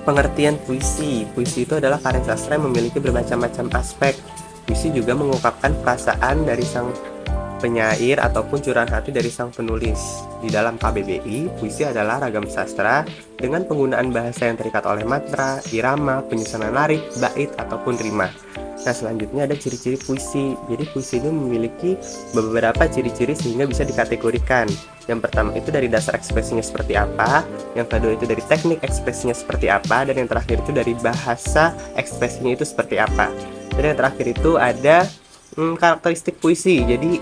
Pengertian puisi. Puisi itu adalah karya sastra yang memiliki bermacam-macam aspek. Puisi juga mengungkapkan perasaan dari sang penyair ataupun curahan hati dari sang penulis. Di dalam KBBI, puisi adalah ragam sastra dengan penggunaan bahasa yang terikat oleh matra, irama, penyusunan lirik, bait, ataupun rima. Nah, selanjutnya ada ciri-ciri puisi. Jadi puisi ini memiliki beberapa ciri-ciri sehingga bisa dikategorikan. Yang pertama itu dari dasar ekspresinya seperti apa, yang kedua itu dari teknik ekspresinya seperti apa, dan yang terakhir itu dari bahasa ekspresinya itu seperti apa. Dan yang terakhir itu ada karakteristik puisi. Jadi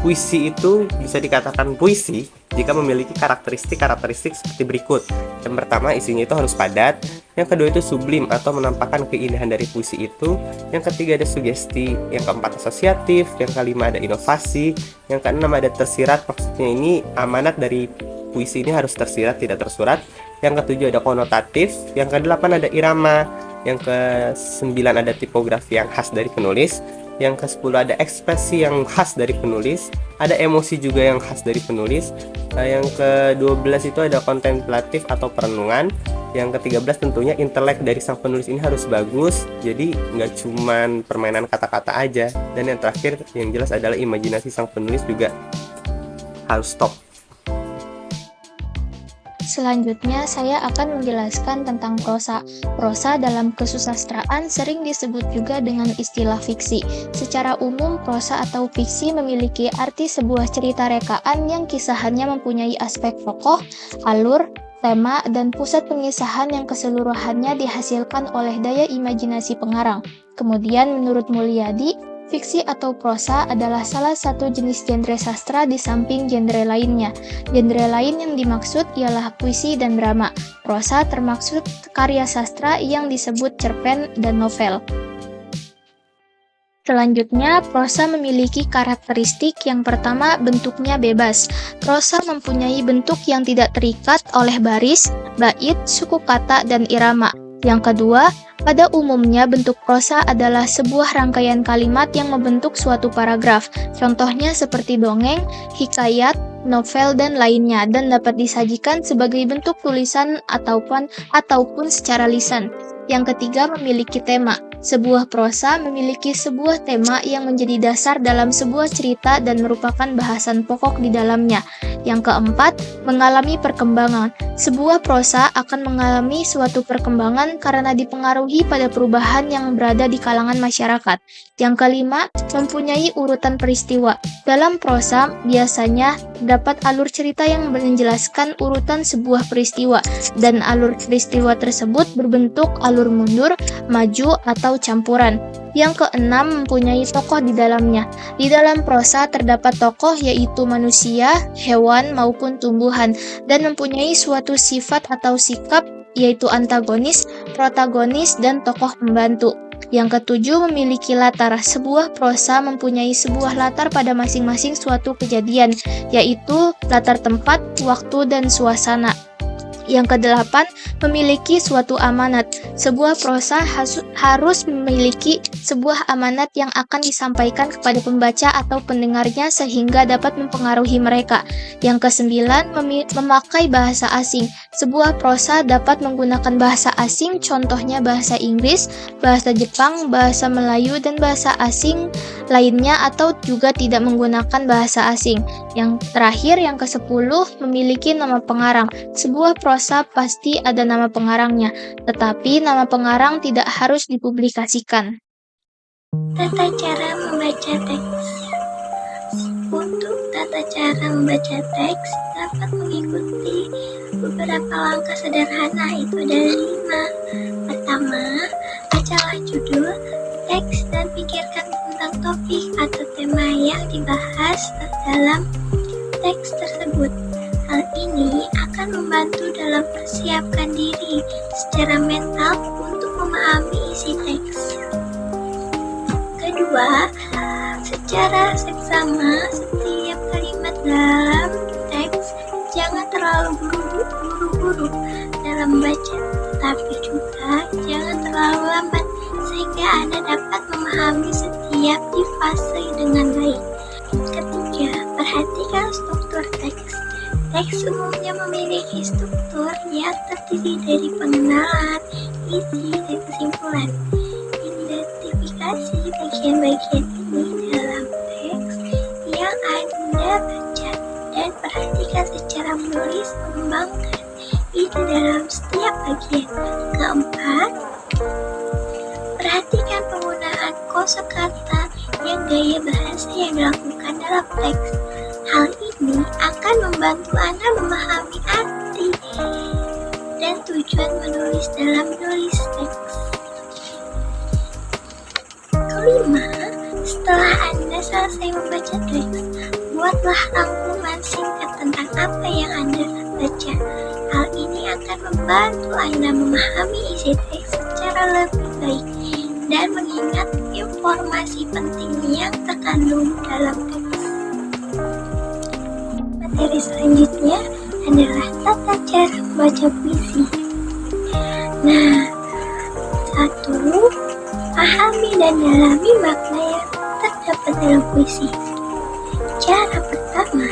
puisi itu bisa dikatakan puisi jika memiliki karakteristik seperti berikut. Yang pertama, isinya itu harus padat. Yang kedua itu sublim atau menampakkan keindahan dari puisi itu. Yang ketiga ada sugesti. Yang keempat asosiatif. Yang kelima ada inovasi. Yang keenam ada tersirat. Maksudnya ini amanat dari puisi ini harus tersirat, tidak tersurat. Yang ketujuh ada konotatif. Yang kedelapan ada irama. Yang kesembilan ada tipografi yang khas dari penulis. Yang ke-10 ada ekspresi yang khas dari penulis, ada emosi juga yang khas dari penulis. Yang ke-12 itu ada kontemplatif atau perenungan. Yang ke-13 tentunya intelek dari sang penulis ini harus bagus, jadi nggak cuman permainan kata-kata aja. Dan yang terakhir yang jelas adalah imajinasi sang penulis juga harus top. Selanjutnya, saya akan menjelaskan tentang prosa. Prosa dalam kesusastraan sering disebut juga dengan istilah fiksi. Secara umum, prosa atau fiksi memiliki arti sebuah cerita rekaan yang kisahannya mempunyai aspek tokoh, alur, tema, dan pusat pengisahan yang keseluruhannya dihasilkan oleh daya imajinasi pengarang. Kemudian, menurut Mulyadi, fiksi atau prosa adalah salah satu jenis genre sastra di samping genre lainnya. Genre lain yang dimaksud ialah puisi dan drama. Prosa termaksud karya sastra yang disebut cerpen dan novel. Selanjutnya, prosa memiliki karakteristik yang pertama, bentuknya bebas. Prosa mempunyai bentuk yang tidak terikat oleh baris, bait, suku kata, dan irama. Yang kedua, pada umumnya bentuk prosa adalah sebuah rangkaian kalimat yang membentuk suatu paragraf. Contohnya seperti dongeng, hikayat, novel, dan lainnya, dan dapat disajikan sebagai bentuk tulisan ataupun secara lisan. Yang ketiga, memiliki tema. Sebuah prosa memiliki sebuah tema yang menjadi dasar dalam sebuah cerita dan merupakan bahasan pokok di dalamnya. Yang keempat, mengalami perkembangan. Sebuah prosa akan mengalami suatu perkembangan karena dipengaruhi pada perubahan yang berada di kalangan masyarakat. Yang kelima, mempunyai urutan peristiwa. Dalam prosa, biasanya terdapat alur cerita yang menjelaskan urutan sebuah peristiwa, dan alur peristiwa tersebut berbentuk alur mundur, maju, atau campuran. Yang keenam, mempunyai tokoh di dalamnya. Di dalam prosa terdapat tokoh yaitu manusia, hewan, maupun tumbuhan, dan mempunyai suatu sifat atau sikap yaitu antagonis, protagonis, dan tokoh pembantu. Yang ketujuh, memiliki latar. Sebuah prosa mempunyai sebuah latar pada masing-masing suatu kejadian, yaitu latar tempat, waktu, dan suasana. Yang kedelapan, memiliki suatu amanat. Sebuah prosa harus memiliki sebuah amanat yang akan disampaikan kepada pembaca atau pendengarnya sehingga dapat mempengaruhi mereka. Yang kesembilan, memakai bahasa asing. Sebuah prosa dapat menggunakan bahasa asing, contohnya bahasa Inggris, bahasa Jepang, bahasa Melayu, dan bahasa asing lainnya, atau juga tidak menggunakan bahasa asing. Yang terakhir, yang ke-10, memiliki nama pengarang. Sebuah prosa pasti ada nama pengarangnya, tetapi nama pengarang tidak harus dipublikasikan. Tata cara membaca teks. Untuk tata cara membaca teks dapat mengikuti beberapa langkah sederhana, itu ada 5. Pertama, bacalah judul teks dan pikirkan tentang topik atau tema yang dibahas dalam teks tersebut. Hal ini akan membantu dalam persiapkan diri secara mental untuk memahami isi teks. Kedua, secara seksama setiap kalimat dalam teks jangan terlalu buru-buru dalam membaca, tetapi juga jangan terlalu lambat sehingga Anda dapat memahami setiap fase dengan baik. Ketiga, perhatikan struktur teks. Teks umumnya memiliki struktur yang terdiri dari pengenalan, isi, dan kesimpulan. Identifikasi bagian-bagian ini dalam teks yang Anda baca dan perhatikan secara menulis mengembangkan ide dalam setiap bagian. Keempat, perhatikan penggunaan kosakata yang gaya bahasa yang dilakukan dalam teks. Hal ini akan membantu Anda memahami arti dan tujuan menulis dalam menulis teks. Kelima, setelah Anda selesai membaca teks, buatlah rangkuman singkat tentang apa yang Anda baca. Hal ini akan membantu Anda memahami isi teks secara lebih baik dan mengingat informasi penting yang terkandung dalam teks. Materi selanjutnya adalah tata cara membaca puisi. Nah, 1. Pahami dan dalami makna yang terdapat dalam puisi. Cara pertama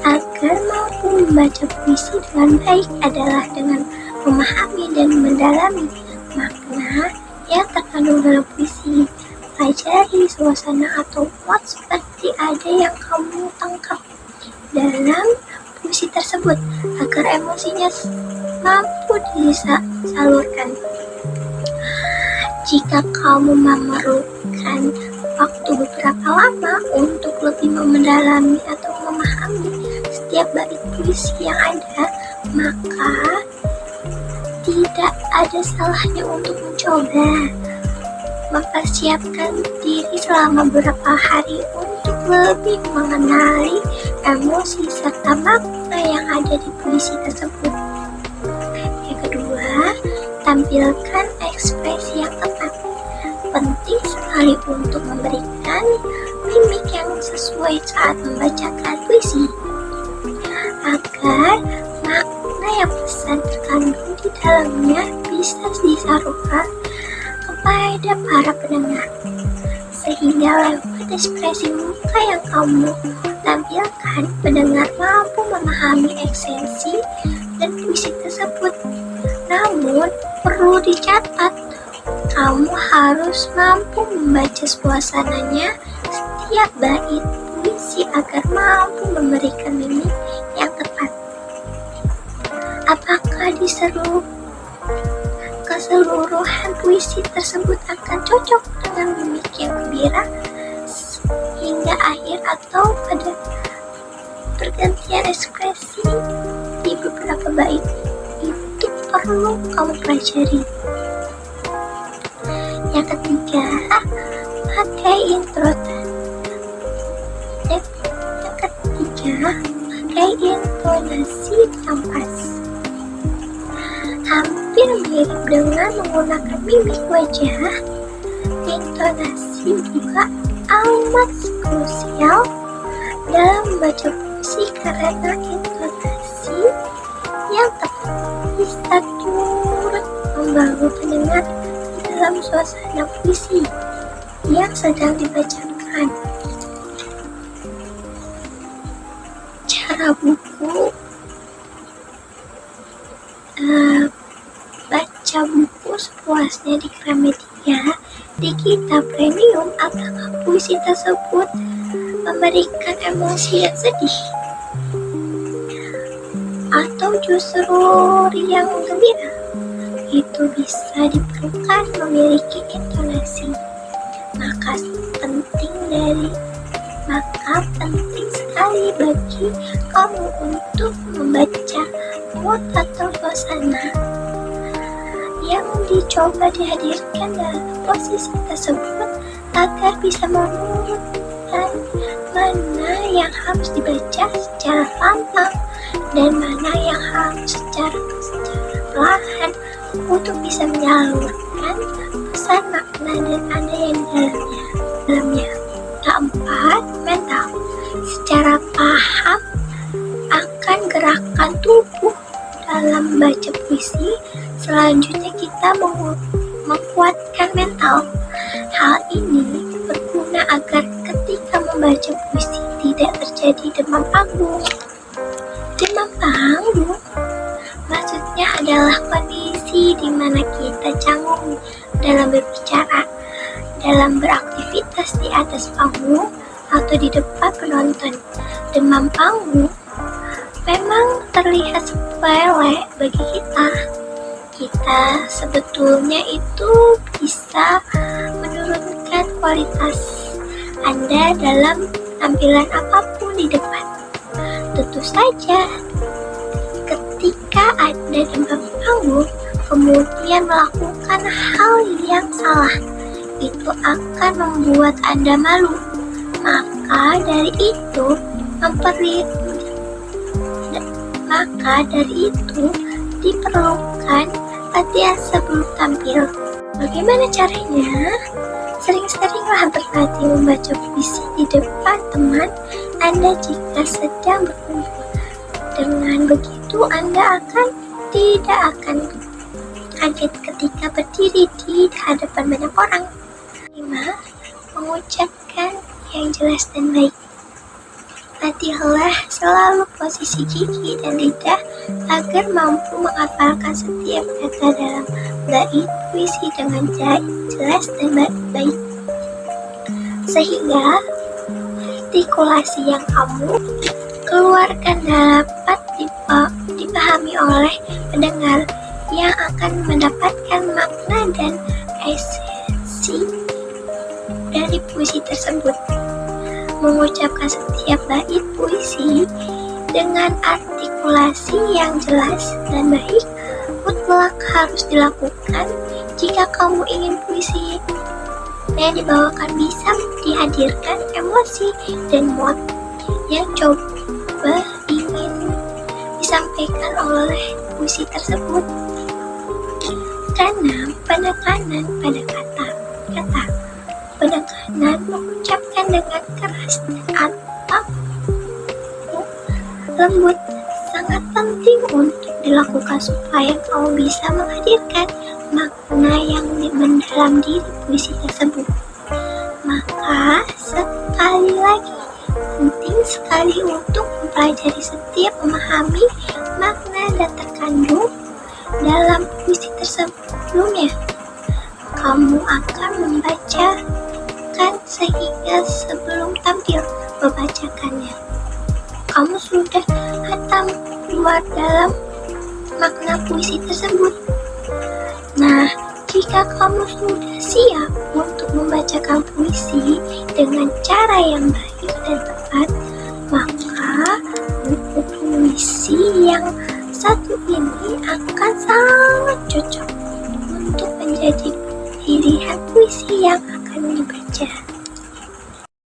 agar mampu membaca puisi dengan baik adalah dengan memahami dan mendalami makna yang terkandung dalam puisi. Pelajari suasana atau mood seperti ada yang kamu tangkap dalam puisi tersebut agar emosinya mampu disalurkan. Jika kamu memerlukan waktu beberapa lama untuk lebih mendalami atau memahami setiap bait puisi yang ada, maka tidak ada salahnya untuk mencoba mempersiapkan diri selama beberapa hari untuk lebih mengenali emosi serta makna yang ada di puisi tersebut. Yang kedua, tampilkan ekspresi yang tepat. Penting sekali untuk memberikan mimik yang sesuai saat membacakan puisi, agar makna yang pesan terkandung di dalamnya bisa disalurkan kepada para pendengar, sehingga lewat ekspresi muka yang kamu tampilkan, pendengar mampu memahami esensi dan puisi tersebut. Namun, perlu dicatat, kamu harus mampu membaca suasananya setiap bait puisi agar mampu memberikan mimik yang tepat. Apakah keseluruhan puisi tersebut akan cocok dengan mimik yang gembira hingga akhir atau pada pergantian ekspresi di beberapa bait? Itu perlu kamu pelajari. Yang ketiga, pakai intonasi yang pas. Hampir mirip dengan menggunakan mimik wajah, intonasi juga amat krusial dalam membaca puisi karena intonasi yang tepat bisa turut membawa pendengar dalam suasana puisi yang sedang dibacakan. Cara buku, baca buku sepuasnya di Gramedia, di kitab premium. Apakah puisi tersebut memberikan emosi yang sedih atau justru riang gembira? Itu bisa diperlukan memiliki intonasi. Maka penting sekali bagi kamu untuk membaca mood atau suasana yang dicoba dihadirkan dalam posisi tersebut agar bisa menemukan mana yang harus dibaca secara lantang dan mana yang harus secara perlahan untuk bisa menyalurkan pesan makna dan ada yang dalamnya. Keempat, mental. Secara paham akan gerakan tubuh dalam membaca puisi, selanjutnya kita menguatkan mental. Hal ini berguna agar ketika membaca puisi tidak terjadi demam panggung Demam panggung maksudnya adalah kondisi di mana kita canggung dalam berbicara, dalam beraktivitas di atas panggung atau di depan penonton. Demam panggung memang terlihat sepele bagi kita. Kita sebetulnya itu bisa menurunkan kualitas Anda dalam tampilan apapun di depan. Tentu saja, ketika Anda demam panggung, kemudian melakukan hal yang salah, itu akan membuat Anda malu. Maka dari itu, diperlukan latihan sebelum tampil. Bagaimana caranya? Sering-seringlah berlatih membaca puisi di depan teman Anda jika sedang berkumpul. Dengan begitu, Anda tidak akan kaget ketika berdiri di hadapan banyak orang. 5. Mengucapkan yang jelas dan baik. Latihlah selalu posisi gigi dan lidah agar mampu menghafalkan setiap kata dalam bait puisi dengan jelas dan baik, sehingga artikulasi yang kamu keluarkan dapat dipahami oleh pendengar yang akan mendapatkan makna dan esensi dari puisi tersebut. Mengucapkan setiap bait puisi dengan artikulasi yang jelas dan baik mutlak harus dilakukan jika kamu ingin puisi yang dibawakan bisa dihadirkan emosi dan mood yang coba ingin disampaikan oleh puisi tersebut. Karena penekanan pada kata penekanan mengucapkan dengan keras atau lembut sangat penting untuk dilakukan supaya kamu bisa menghadirkan makna yang mendalam diri puisi tersebut. Maka sekali lagi penting sekali untuk mempelajari setiap memahami makna dan terkandung dalam puisi tersebut. Sebelumnya kamu akan membacakan sehingga sebelum tampil membacakannya kamu sudah hatam luar dalam makna puisi tersebut. Nah, jika kamu sudah siap untuk membacakan puisi dengan cara yang baik dan tepat, maka buku puisi yang satu ini akan sangat cocok untuk menjadi pilihan puisi yang akan dibaca.